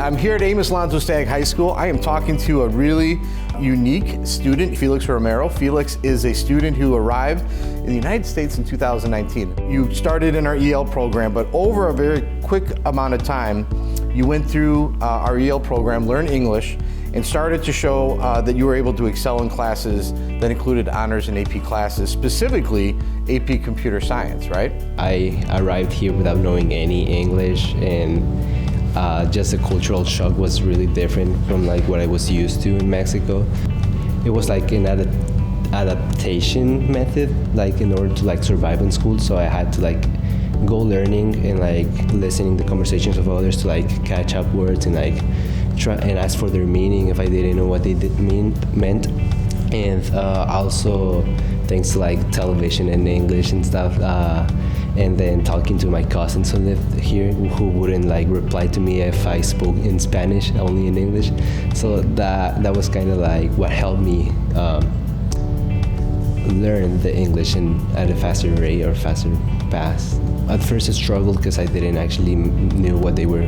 I'm here at Amos Alonzo Stagg High School. I am talking to a really unique student, Felix Romero. Felix is a student who arrived in the United States in 2019. You started in our EL program, but over a very quick amount of time, you went through our EL program, learned English, and started to show that you were able to excel in classes that included honors and AP classes, specifically AP Computer Science, right? I arrived here without knowing any English, and just the cultural shock was really different from like what I was used to in Mexico. It was like an adaptation method, like in order to like survive in school. So I had to like go learning and like listening to conversations of others to like catch up words and like try and ask for their meaning if I didn't know what they meant. And also thanks to like television and English and stuff. And then talking to my cousins who lived here who wouldn't like reply to me if I spoke in Spanish, only in English. So that was kind of like what helped me learn the English at a faster rate or faster pace. At first I struggled because I didn't actually knew what they were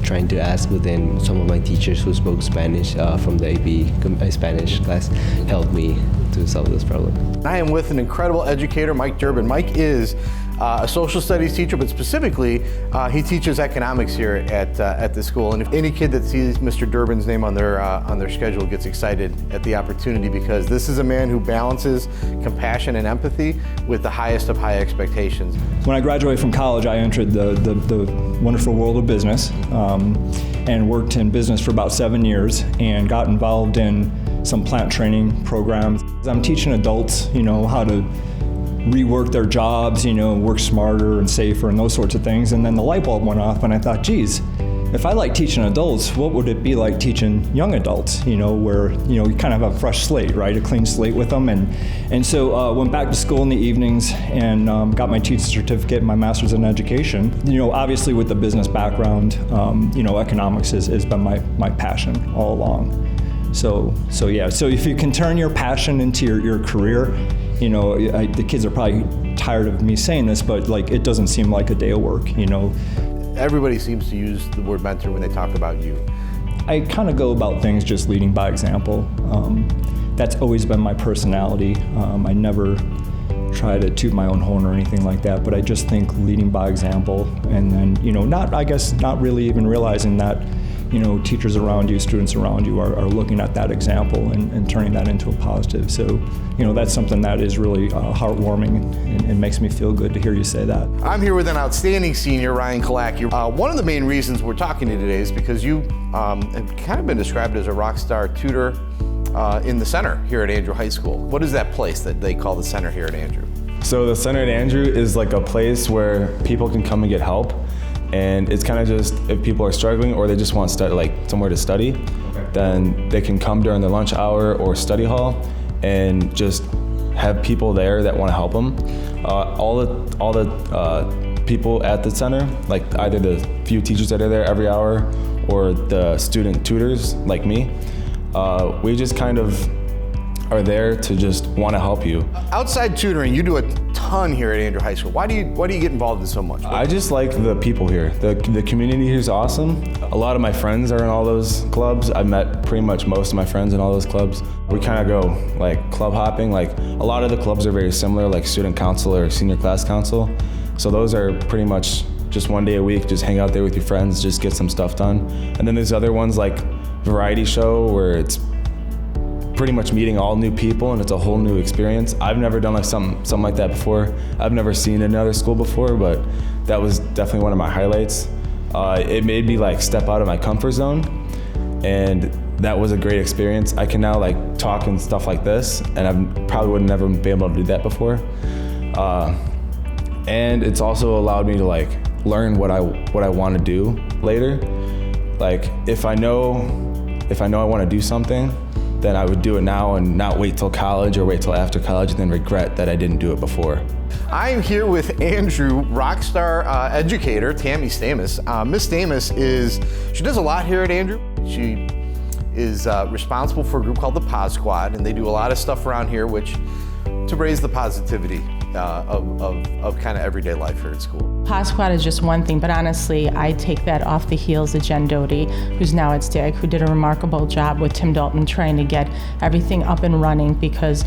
trying to ask, but then some of my teachers who spoke Spanish from the AP Spanish class helped me to solve this problem. I am with an incredible educator, Mike Durbin. Mike is a social studies teacher, but specifically, he teaches economics here at the school. And if any kid that sees Mr. Durbin's name on their schedule gets excited at the opportunity, because this is a man who balances compassion and empathy with the highest of high expectations. When I graduated from college, I entered the wonderful world of business and worked in business for about 7 years and got involved in some plant training programs. I'm teaching adults, how to rework their jobs, work smarter and safer and those sorts of things. And then the light bulb went off and I thought, geez, if I like teaching adults, what would it be like teaching young adults, where, you kind of have a fresh slate, right? A clean slate with them. And so went back to school in the evenings and got my teaching certificate and my master's in education. Obviously with the business background, economics has been my passion all along. So if you can turn your passion into your career, the kids are probably tired of me saying this, but like it doesn't seem like a day of work, Everybody seems to use the word mentor when they talk about you. I kind of go about things just leading by example. That's always been my personality. I never try to toot my own horn or anything like that, but I just think leading by example, and then, not really even realizing that, teachers around you, students around you are looking at that example and turning that into a positive. So, that's something that is really heartwarming and makes me feel good to hear you say that. I'm here with an outstanding senior, Ryan Kalaki. One of the main reasons we're talking to you today is because you have kind of been described as a rock star tutor in the center here at Andrew High School. What is that place that they call the center here at Andrew? So the center at Andrew is like a place where people can come and get help. And it's kind of just, if people are struggling or they just want somewhere to study, then they can come during the lunch hour or study hall and just have people there that want to help them. All the people at the center, like either the few teachers that are there every hour or the student tutors like me, we just kind of are there to just want to help you. Outside tutoring, you do a ton here at Andrew High School. Why do you get involved in so much? I just like the people here. The community here is awesome. A lot of my friends are in all those clubs. I've met pretty much most of my friends in all those clubs. We kind of go like club hopping. Like a lot of the clubs are very similar, like student council or senior class council. So those are pretty much just one day a week, just hang out there with your friends, just get some stuff done. And then there's other ones like variety show where it's pretty much meeting all new people and it's a whole new experience. I've never done like something like that before. I've never seen another school before, but that was definitely one of my highlights. It made me like step out of my comfort zone, and that was a great experience. I can now like talk and stuff like this, and I probably would never be able to do that before. And it's also allowed me to like learn what I want to do later. Like if I know I want to do something, then I would do it now and not wait till college or wait till after college and then regret that I didn't do it before. I am here with Andrew, rockstar educator, Tammy Stamus. Miss Stamus she does a lot here at Andrew. She is responsible for a group called the Pod Squad, and they do a lot of stuff around here to raise the positivity of kind of everyday life here at school? Pod Squad is just one thing, but honestly, I take that off the heels of Jen Doty, who's now at STAG, who did a remarkable job with Tim Dalton trying to get everything up and running, because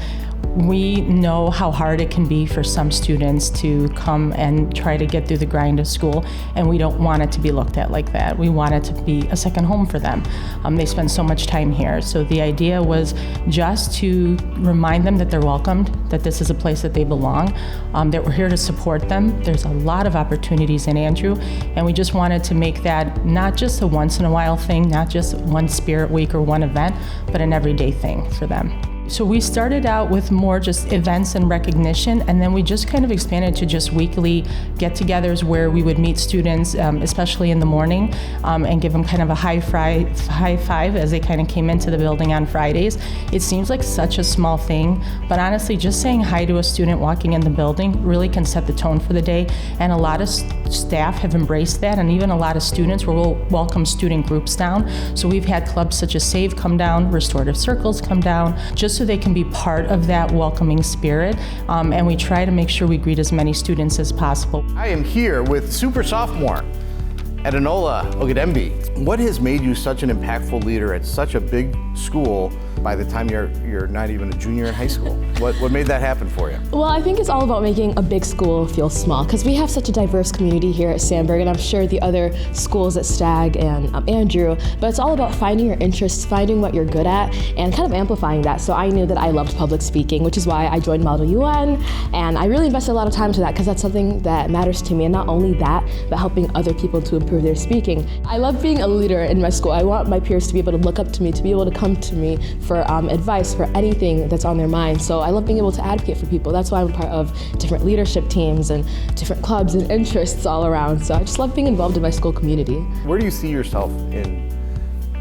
we know how hard it can be for some students to come and try to get through the grind of school, and we don't want it to be looked at like that. We want it to be a second home for them. They spend so much time here. So the idea was just to remind them that they're welcomed, that this is a place that they belong, that we're here to support them. There's a lot of opportunities in Andrew, and we just wanted to make that not just a once in a while thing, not just one Spirit Week or one event, but an everyday thing for them. So we started out with more just events and recognition, and then we just kind of expanded to just weekly get-togethers where we would meet students, especially in the morning, and give them kind of a high five as they kind of came into the building on Fridays. It seems like such a small thing, but honestly, just saying hi to a student walking in the building really can set the tone for the day, and a lot of staff have embraced that, and even a lot of students will welcome student groups down. So we've had clubs such as SAVE come down, Restorative Circles come down, just so they can be part of that welcoming spirit, and we try to make sure we greet as many students as possible. I am here with super sophomore at Enola Ogedembe. What has made you such an impactful leader at such a big school by the time you're not even a junior in high school? What made that happen for you? Well, I think it's all about making a big school feel small, because we have such a diverse community here at Sandburg, and I'm sure the other schools at STAG and Andrew, but it's all about finding your interests, finding what you're good at, and kind of amplifying that. So I knew that I loved public speaking, which is why I joined Model UN, and I really invested a lot of time to that, because that's something that matters to me, and not only that, but helping other people to improve their speaking. I love being a leader in my school. I want my peers to be able to look up to me, to be able to come to me for advice for anything that's on their mind. So I love being able to advocate for people. That's why I'm part of different leadership teams and different clubs and interests all around. So I just love being involved in my school community. Where do you see yourself in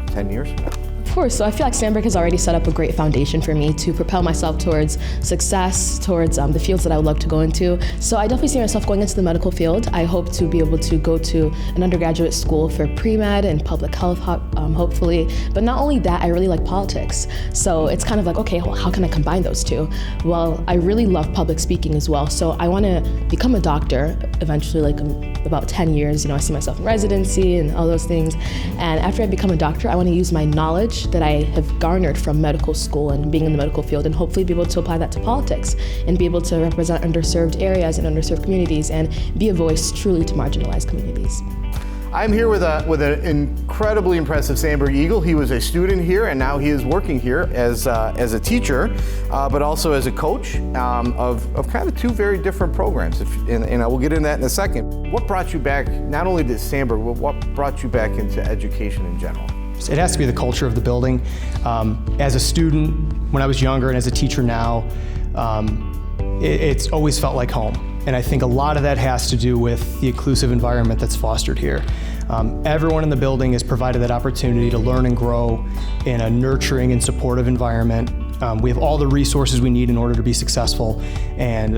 10 years from now? Of course, so I feel like Sandburg has already set up a great foundation for me to propel myself towards success, towards the fields that I would love to go into. So I definitely see myself going into the medical field. I hope to be able to go to an undergraduate school for pre-med and public health, hopefully. But not only that, I really like politics. So it's kind of like, okay, well, how can I combine those two? Well, I really love public speaking as well. So I want to become a doctor eventually, like about 10 years. I see myself in residency and all those things. And after I become a doctor, I want to use my knowledge that I have garnered from medical school and being in the medical field, and hopefully be able to apply that to politics and be able to represent underserved areas and underserved communities and be a voice truly to marginalized communities. I'm here with an incredibly impressive Sandburg Eagle. He was a student here, and now he is working here as a teacher, but also as a coach of kind of two very different programs. And I will get into that in a second. What brought you back, not only to Sandburg, but what brought you back into education in general? It has to be the culture of the building. As a student, when I was younger, and as a teacher now, it's always felt like home. And I think a lot of that has to do with the inclusive environment that's fostered here. Everyone in the building is provided that opportunity to learn and grow in a nurturing and supportive environment. We have all the resources we need in order to be successful, and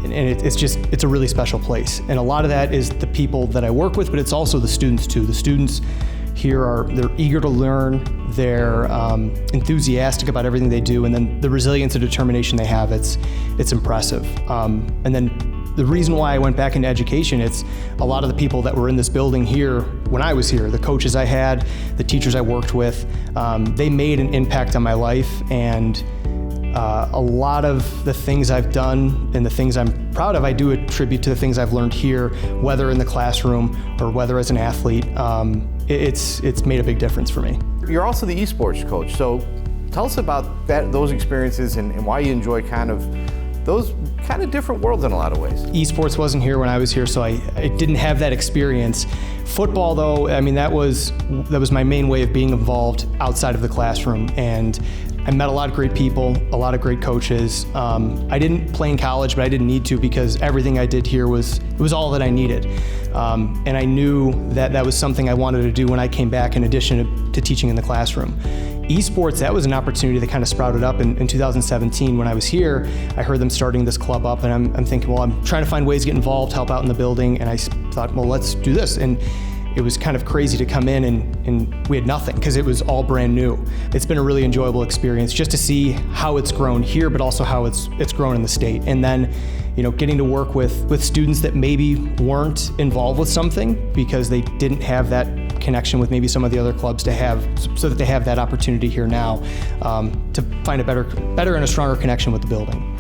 it's a really special place. And a lot of that is the people that I work with, but it's also the students too. The students here they're eager to learn, they're enthusiastic about everything they do, and then the resilience and determination they have, it's impressive. And then the reason why I went back into education, it's a lot of the people that were in this building here when I was here, the coaches I had, the teachers I worked with, they made an impact on my life, and a lot of the things I've done and the things I'm proud of, I do attribute to the things I've learned here, whether in the classroom or whether as an athlete. It's made a big difference for me. You're also the esports coach, so tell us about those experiences and why you enjoy kind of those kind of different worlds in a lot of ways. Esports wasn't here when I was here, so I didn't have that experience. Football, though, I mean, that was my main way of being involved outside of the classroom, and I met a lot of great people, a lot of great coaches. I didn't play in college, but I didn't need to, because everything I did here was all that I needed. And I knew that was something I wanted to do when I came back, in addition to teaching in the classroom. Esports, that was an opportunity that kind of sprouted up in 2017 when I was here. I heard them starting this club up, and I'm thinking, well, I'm trying to find ways to get involved, help out in the building, and I thought, well, let's do this. And it was kind of crazy to come in and we had nothing, because it was all brand new. It's been a really enjoyable experience just to see how it's grown here, but also how it's grown in the state. And then getting to work with students that maybe weren't involved with something because they didn't have that connection with maybe some of the other clubs so that they have that opportunity here now to find a better and a stronger connection with the building.